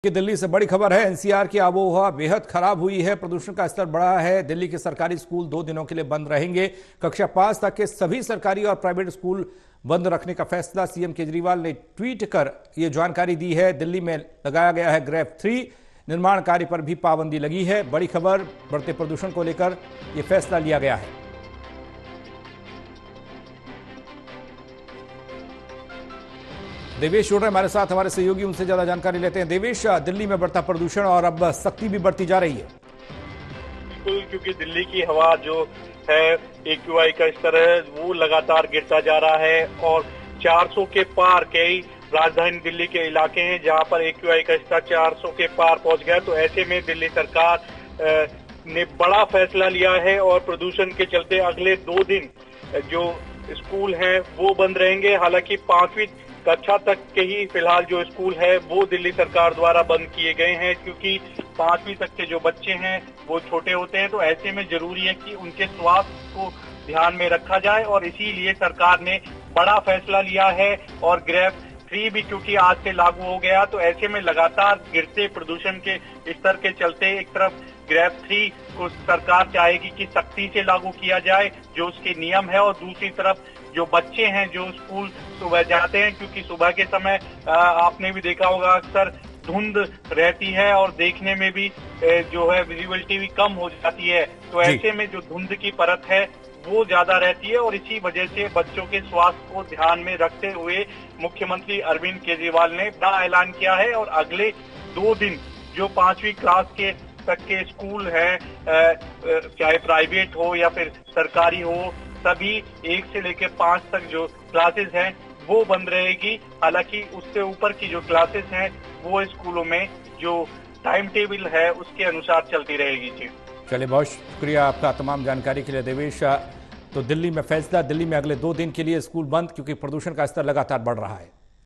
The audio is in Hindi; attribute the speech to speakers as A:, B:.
A: कि दिल्ली से बड़ी खबर है। एनसीआर की आबोहवा बेहद खराब हुई है, प्रदूषण का स्तर बढ़ा है। दिल्ली के सरकारी स्कूल 2 दिनों के लिए बंद रहेंगे। कक्षा 5 तक के सभी सरकारी और प्राइवेट स्कूल बंद रखने का फैसला सीएम केजरीवाल ने ट्वीट कर यह जानकारी दी है। दिल्ली में लगाया गया है ग्रेड 3, निर्माण कार्य पर भी पाबंदी लगी है। बड़ी खबर, बढ़ते प्रदूषण को लेकर यह फैसला लिया गया है। देवेश जुड़ रहे हमारे साथ, हमारे सहयोगी, उनसे ज्यादा जानकारी लेते हैं। देवेश, दिल्ली में बढ़ता प्रदूषण और अब सख्ती भी बढ़ती जा रही है।
B: बिल्कुल, क्योंकि दिल्ली की हवा जो है AQI का स्तर है वो लगातार गिरता जा रहा है और 400 के पार कई राजधानी दिल्ली के इलाके हैं जहां पर AQI का स्तर 400 के पार पहुंच गया। तो ऐसे में दिल्ली सरकार ने बड़ा फैसला लिया है और प्रदूषण के चलते अगले 2 दिन जो स्कूल हैं वो बंद रहेंगे। हालांकि 5वीं कक्षा तक के ही फिलहाल जो स्कूल है वो दिल्ली सरकार द्वारा बंद किए गए हैं, क्योंकि 5वीं तक के जो बच्चे हैं वो छोटे होते हैं। तो ऐसे में जरूरी है कि उनके स्वास्थ्य को ध्यान में रखा जाए और इसीलिए सरकार ने बड़ा फैसला लिया है। और ग्रेड 3 भी क्योंकि आज से लागू हो गया, तो ऐसे में लगातार गिरते प्रदूषण के स्तर के चलते एक तरफ ग्रेड 3 को सरकार चाहेगी कि सख्ती से लागू किया जाए जो उसके नियम है, और दूसरी तरफ जो बच्चे हैं जो स्कूल सुबह जाते हैं, क्योंकि सुबह के समय आपने भी देखा होगा अक्सर धुंध रहती है और देखने में भी जो है विजिबिलिटी भी कम हो जाती है। तो ऐसे में जो धुंध की परत है वो ज्यादा रहती है और इसी वजह से बच्चों के स्वास्थ्य को ध्यान में रखते हुए मुख्यमंत्री अरविंद केजरीवाल ने बड़ा ऐलान किया है। और अगले 2 दिन जो 5वीं क्लास के तक के स्कूल हैं, चाहे प्राइवेट हो या फिर सरकारी हो, सभी 1 से लेकर 5 तक जो क्लासेस हैं वो बंद रहेगी। हालांकि उससे ऊपर की जो क्लासेस हैं वो स्कूलों में जो टाइम टेबल है उसके अनुसार चलती रहेगी। जी
A: चलिए, बहुत शुक्रिया आपका तमाम जानकारी के लिए देवेश। तो दिल्ली में फैसला, दिल्ली में अगले 2 दिन के लिए स्कूल बंद, क्योंकि प्रदूषण का स्तर लगातार बढ़ रहा है।